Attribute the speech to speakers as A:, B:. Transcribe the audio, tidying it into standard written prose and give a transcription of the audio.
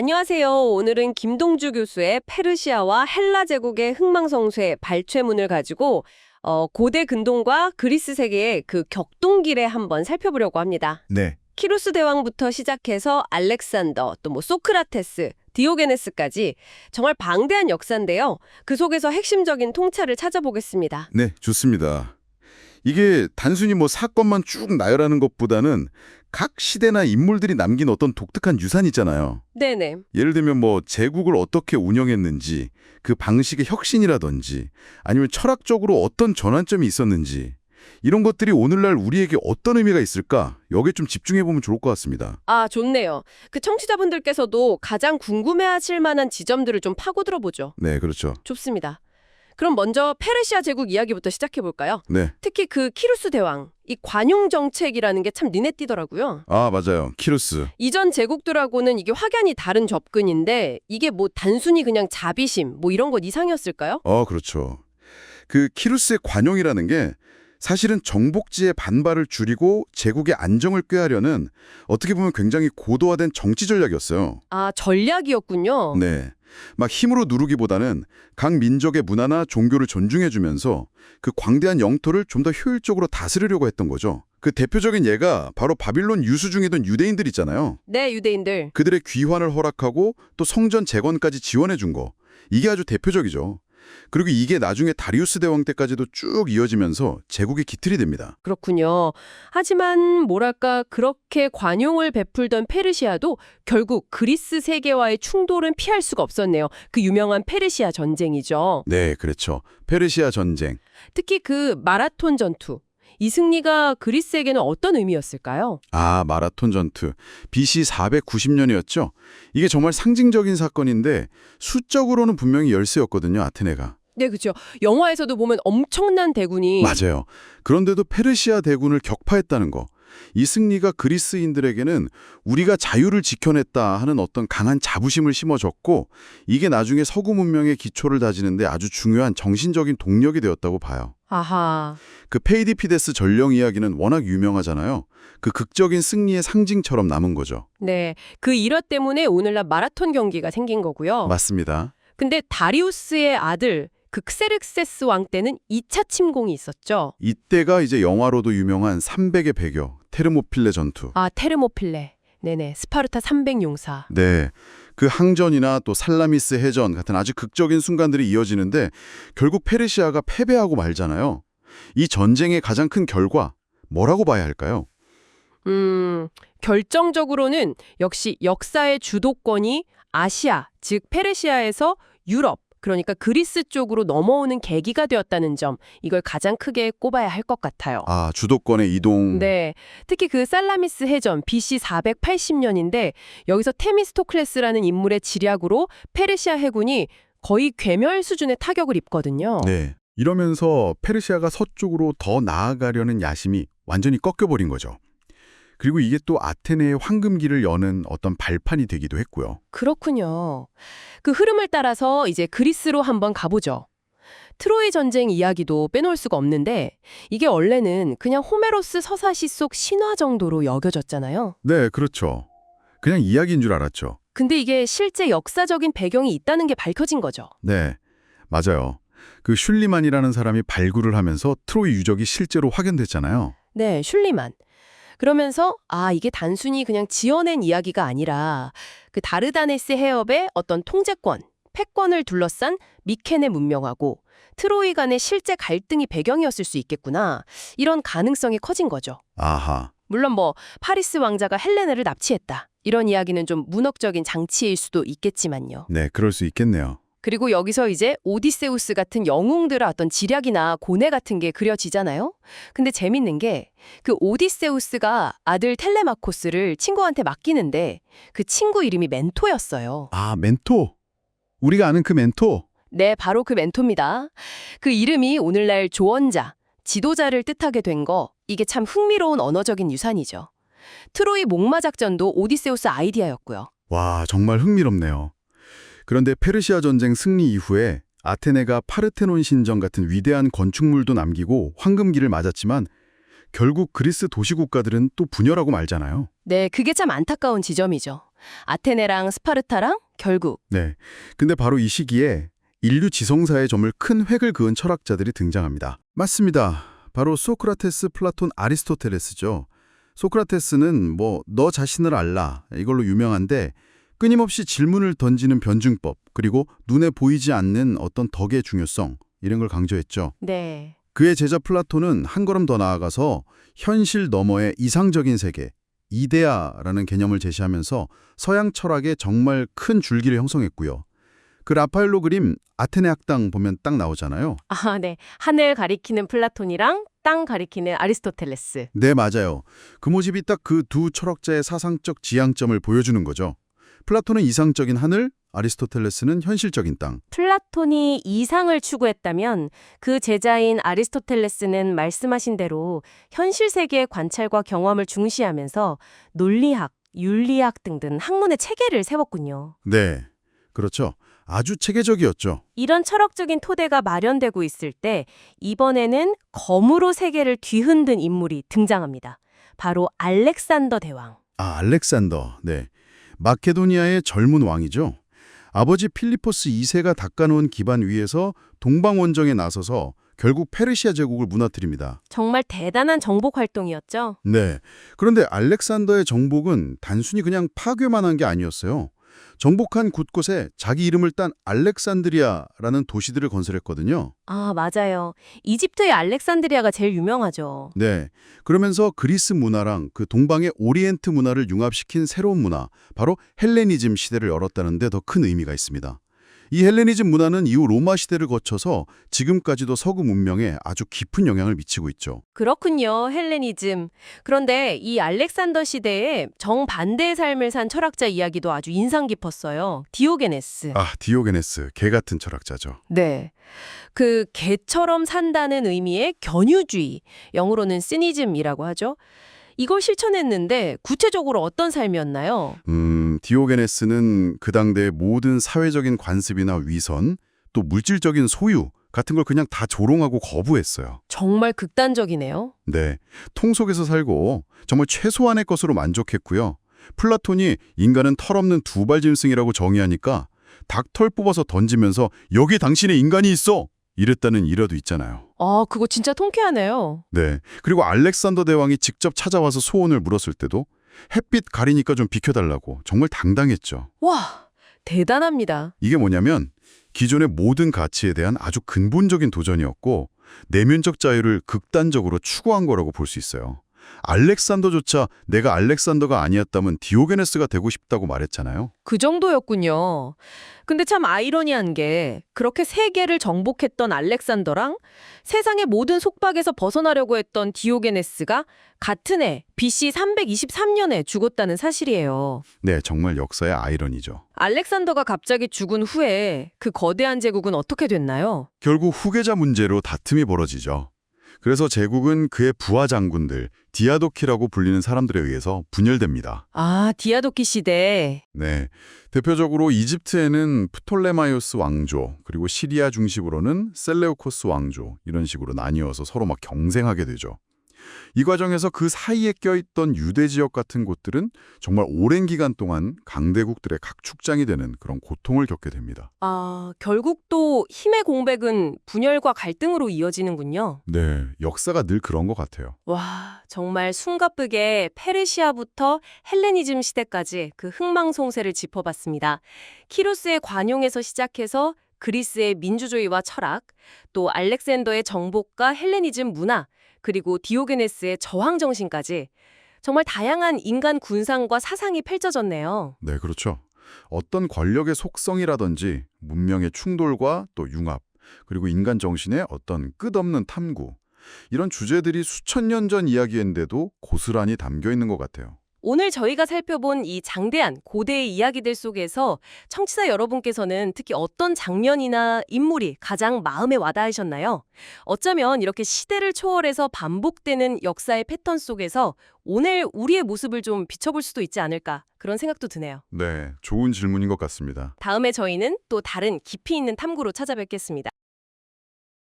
A: 안녕하세요. 오늘은 김동주 교수의 페르시아와 헬라 제국의 흥망성쇠 발췌문을 가지고 고대 근동과 그리스 세계의 그 격동길에 한번 살펴보려고 합니다.
B: 네,
A: 키루스 대왕부터 시작해서 알렉산더, 또 뭐 소크라테스, 디오게네스까지 정말 방대한 역사인데요. 그 속에서 핵심적인 통찰을 찾아보겠습니다.
B: 네, 좋습니다. 이게 단순히 사건만 쭉 나열하는 것보다는 각 시대나 인물들이 남긴 어떤 독특한 유산이 있잖아요.
A: 네네.
B: 예를 들면 제국을 어떻게 운영했는지, 그 방식의 혁신이라든지, 아니면 철학적으로 어떤 전환점이 있었는지, 이런 것들이 오늘날 우리에게 어떤 의미가 있을까? 여기에 좀 집중해보면 좋을 것 같습니다.
A: 아, 좋네요. 그 청취자분들께서도 가장 궁금해하실 만한 지점들을 좀 파고들어보죠.
B: 네, 그렇죠.
A: 좋습니다. 그럼 먼저 페르시아 제국 이야기부터 시작해볼까요?
B: 네.
A: 특히 그 키루스 대왕, 이 관용 정책이라는 게 참 눈에 띄더라고요.
B: 아, 맞아요. 키루스.
A: 이전 제국들하고는 이게 확연히 다른 접근인데 이게 단순히 그냥 자비심 이런 것 이상이었을까요?
B: 그렇죠. 그 키루스의 관용이라는 게 사실은 정복지의 반발을 줄이고 제국의 안정을 꾀하려는 어떻게 보면 굉장히 고도화된 정치 전략이었어요.
A: 아, 전략이었군요.
B: 네. 막 힘으로 누르기보다는 각 민족의 문화나 종교를 존중해주면서 그 광대한 영토를 좀 더 효율적으로 다스리려고 했던 거죠. 그 대표적인 예가 바로 바빌론 유수 중이던 유대인들 있잖아요.
A: 네, 유대인들.
B: 그들의 귀환을 허락하고 또 성전 재건까지 지원해준 거. 이게 아주 대표적이죠. 그리고 이게 나중에 다리우스 대왕 때까지도 쭉 이어지면서 제국의 기틀이 됩니다.
A: 그렇군요. 하지만 뭐랄까 그렇게 관용을 베풀던 페르시아도 결국 그리스 세계와의 충돌은 피할 수가 없었네요. 그 유명한 페르시아 전쟁이죠.
B: 네, 그렇죠. 페르시아 전쟁.
A: 특히 그 마라톤 전투. 이 승리가 그리스에게는 어떤 의미였을까요?
B: 아, 마라톤 전투. BC 490년이었죠. 이게 정말 상징적인 사건인데 수적으로는 분명히 열세였거든요, 아테네가.
A: 네, 그렇죠. 영화에서도 보면 엄청난 대군이
B: 맞아요. 그런데도 페르시아 대군을 격파했다는 거. 이 승리가 그리스인들에게는 우리가 자유를 지켜냈다 하는 어떤 강한 자부심을 심어줬고 이게 나중에 서구 문명의 기초를 다지는데 아주 중요한 정신적인 동력이 되었다고 봐요.
A: 아하.
B: 그 페이디피데스 전령 이야기는 워낙 유명하잖아요. 그 극적인 승리의 상징처럼 남은 거죠.
A: 네, 그 일화 때문에 오늘날 마라톤 경기가 생긴 거고요.
B: 맞습니다.
A: 근데 다리우스의 아들 그 크세르크세스 왕 때는 2차 침공이 있었죠.
B: 이때가 이제 영화로도 유명한 300의 배교, 테르모필레 전투.
A: 아, 테르모필레. 네네, 스파르타 300 용사.
B: 네, 그 항전이나 또 살라미스 해전 같은 아주 극적인 순간들이 이어지는데 결국 페르시아가 패배하고 말잖아요. 이 전쟁의 가장 큰 결과, 뭐라고 봐야 할까요?
A: 결정적으로는 역시 역사의 주도권이 아시아, 즉 페르시아에서 유럽, 그러니까 그리스 쪽으로 넘어오는 계기가 되었다는 점, 이걸 가장 크게 꼽아야 할 것 같아요.
B: 아, 주도권의 이동.
A: 네, 특히 그 살라미스 해전 BC 480년인데 여기서 테미스토클레스라는 인물의 지략으로 페르시아 해군이 거의 괴멸 수준의 타격을 입거든요.
B: 네. 이러면서 페르시아가 서쪽으로 더 나아가려는 야심이 완전히 꺾여버린 거죠. 그리고 이게 또 아테네의 황금기를 여는 어떤 발판이 되기도 했고요.
A: 그렇군요. 그 흐름을 따라서 이제 그리스로 한번 가보죠. 트로이 전쟁 이야기도 빼놓을 수가 없는데 이게 원래는 그냥 호메로스 서사시 속 신화 정도로 여겨졌잖아요.
B: 네, 그렇죠. 그냥 이야기인 줄 알았죠.
A: 근데 이게 실제 역사적인 배경이 있다는 게 밝혀진 거죠.
B: 네, 맞아요. 그 슐리만이라는 사람이 발굴을 하면서 트로이 유적이 실제로 확인됐잖아요.
A: 네, 슐리만. 그러면서 이게 단순히 그냥 지어낸 이야기가 아니라 그 다르다네스 해협의 어떤 통제권, 패권을 둘러싼 미케네 문명하고 트로이 간의 실제 갈등이 배경이었을 수 있겠구나. 이런 가능성이 커진 거죠.
B: 아하.
A: 물론 파리스 왕자가 헬레네를 납치했다. 이런 이야기는 좀 문학적인 장치일 수도 있겠지만요.
B: 네, 그럴 수 있겠네요.
A: 그리고 여기서 이제 오디세우스 같은 영웅들의 어떤 지략이나 고뇌 같은 게 그려지잖아요. 근데 재밌는 게 그 오디세우스가 아들 텔레마코스를 친구한테 맡기는데 그 친구 이름이 멘토였어요.
B: 아, 멘토. 우리가 아는 그 멘토.
A: 네, 바로 그 멘토입니다. 그 이름이 오늘날 조언자, 지도자를 뜻하게 된 거, 이게 참 흥미로운 언어적인 유산이죠. 트로이 목마 작전도 오디세우스 아이디어였고요.
B: 와, 정말 흥미롭네요. 그런데 페르시아 전쟁 승리 이후에 아테네가 파르테논 신전 같은 위대한 건축물도 남기고 황금기를 맞았지만 결국 그리스 도시 국가들은 또 분열하고 말잖아요.
A: 네, 그게 참 안타까운 지점이죠. 아테네랑 스파르타랑 결국.
B: 네. 근데 바로 이 시기에 인류 지성사의 점을 큰 획을 그은 철학자들이 등장합니다. 맞습니다. 바로 소크라테스, 플라톤, 아리스토텔레스죠. 소크라테스는 너 자신을 알라 이걸로 유명한데 끊임없이 질문을 던지는 변증법 그리고 눈에 보이지 않는 어떤 덕의 중요성 이런 걸 강조했죠.
A: 네.
B: 그의 제자 플라톤은 한 걸음 더 나아가서 현실 너머의 이상적인 세계, 이데아라는 개념을 제시하면서 서양 철학에 정말 큰 줄기를 형성했고요. 그 라파엘로 그림 아테네 학당 보면 딱 나오잖아요.
A: 아, 네. 하늘 가리키는 플라톤이랑 땅 가리키는 아리스토텔레스.
B: 네, 맞아요. 그 모습이 딱 그 두 철학자의 사상적 지향점을 보여주는 거죠. 플라톤은 이상적인 하늘, 아리스토텔레스는 현실적인 땅.
A: 플라톤이 이상을 추구했다면 그 제자인 아리스토텔레스는 말씀하신 대로 현실 세계의 관찰과 경험을 중시하면서 논리학, 윤리학 등등 학문의 체계를 세웠군요.
B: 네, 그렇죠. 아주 체계적이었죠.
A: 이런 철학적인 토대가 마련되고 있을 때 이번에는 검으로 세계를 뒤흔든 인물이 등장합니다. 바로 알렉산더 대왕.
B: 아, 알렉산더. 네. 마케도니아의 젊은 왕이죠. 아버지 필리포스 2세가 닦아놓은 기반 위에서 동방원정에 나서서 결국 페르시아 제국을 무너뜨립니다.
A: 정말 대단한 정복 활동이었죠.
B: 네. 그런데 알렉산더의 정복은 단순히 그냥 파괴만 한 게 아니었어요. 정복한 곳곳에 자기 이름을 딴 알렉산드리아라는 도시들을 건설했거든요.
A: 아, 맞아요. 이집트의 알렉산드리아가 제일 유명하죠.
B: 네. 그러면서 그리스 문화랑 그 동방의 오리엔트 문화를 융합시킨 새로운 문화, 바로 헬레니즘 시대를 열었다는 데 더 큰 의미가 있습니다. 이 헬레니즘 문화는 이후 로마 시대를 거쳐서 지금까지도 서구 문명에 아주 깊은 영향을 미치고 있죠.
A: 그렇군요. 헬레니즘. 그런데 이 알렉산더 시대에 정반대의 삶을 산 철학자 이야기도 아주 인상 깊었어요. 디오게네스.
B: 아, 디오게네스, 개 같은 철학자죠.
A: 네. 그 개처럼 산다는 의미의 견유주의, 영어로는 시니즘이라고 하죠. 이걸 실천했는데 구체적으로 어떤 삶이었나요?
B: 디오게네스는 그 당대의 모든 사회적인 관습이나 위선, 또 물질적인 소유 같은 걸 그냥 다 조롱하고 거부했어요.
A: 정말 극단적이네요.
B: 네, 통 속에서 살고 정말 최소한의 것으로 만족했고요. 플라톤이 인간은 털없는 두발짐승이라고 정의하니까 닭털 뽑아서 던지면서 여기 당신의 인간이 있어! 이랬다는 일화도 있잖아요.
A: 아, 그거 진짜 통쾌하네요.
B: 네, 그리고 알렉산더 대왕이 직접 찾아와서 소원을 물었을 때도 햇빛 가리니까 좀 비켜달라고 정말 당당했죠.
A: 와, 대단합니다.
B: 이게 뭐냐면 기존의 모든 가치에 대한 아주 근본적인 도전이었고 내면적 자유를 극단적으로 추구한 거라고 볼 수 있어요. 알렉산더조차 내가 알렉산더가 아니었다면 디오게네스가 되고 싶다고 말했잖아요.
A: 그 정도였군요. 근데 참 아이러니한 게 그렇게 세계를 정복했던 알렉산더랑 세상의 모든 속박에서 벗어나려고 했던 디오게네스가 같은 해 BC 323년에 죽었다는 사실이에요.
B: 네, 정말 역사의 아이러니죠.
A: 알렉산더가 갑자기 죽은 후에 그 거대한 제국은 어떻게 됐나요?
B: 결국 후계자 문제로 다툼이 벌어지죠. 그래서 제국은 그의 부하 장군들, 디아도키라고 불리는 사람들에 의해서 분열됩니다.
A: 아, 디아도키 시대.
B: 네, 대표적으로 이집트에는 프톨레마이오스 왕조, 그리고 시리아 중심으로는 셀레우코스 왕조 이런 식으로 나뉘어서 서로 막 경쟁하게 되죠. 이 과정에서 그 사이에 껴있던 유대 지역 같은 곳들은 정말 오랜 기간 동안 강대국들의 각축장이 되는 그런 고통을 겪게 됩니다.
A: 아, 결국 또 힘의 공백은 분열과 갈등으로 이어지는군요.
B: 네, 역사가 늘 그런 것 같아요.
A: 와, 정말 숨가쁘게 페르시아부터 헬레니즘 시대까지 그 흥망송쇠를 짚어봤습니다. 키루스의 관용에서 시작해서 그리스의 민주주의와 철학, 또 알렉산더의 정복과 헬레니즘 문화, 그리고 디오게네스의 저항 정신까지 정말 다양한 인간 군상과 사상이 펼쳐졌네요.
B: 네, 그렇죠. 어떤 권력의 속성이라든지 문명의 충돌과 또 융합, 그리고 인간 정신의 어떤 끝없는 탐구, 이런 주제들이 수천 년 전 이야기인데도 고스란히 담겨 있는 것 같아요.
A: 오늘 저희가 살펴본 이 장대한 고대의 이야기들 속에서 청취자 여러분께서는 특히 어떤 장면이나 인물이 가장 마음에 와닿으셨나요? 어쩌면 이렇게 시대를 초월해서 반복되는 역사의 패턴 속에서 오늘 우리의 모습을 좀 비춰볼 수도 있지 않을까 그런 생각도 드네요.
B: 네, 좋은 질문인 것 같습니다.
A: 다음에 저희는 또 다른 깊이 있는 탐구로 찾아뵙겠습니다.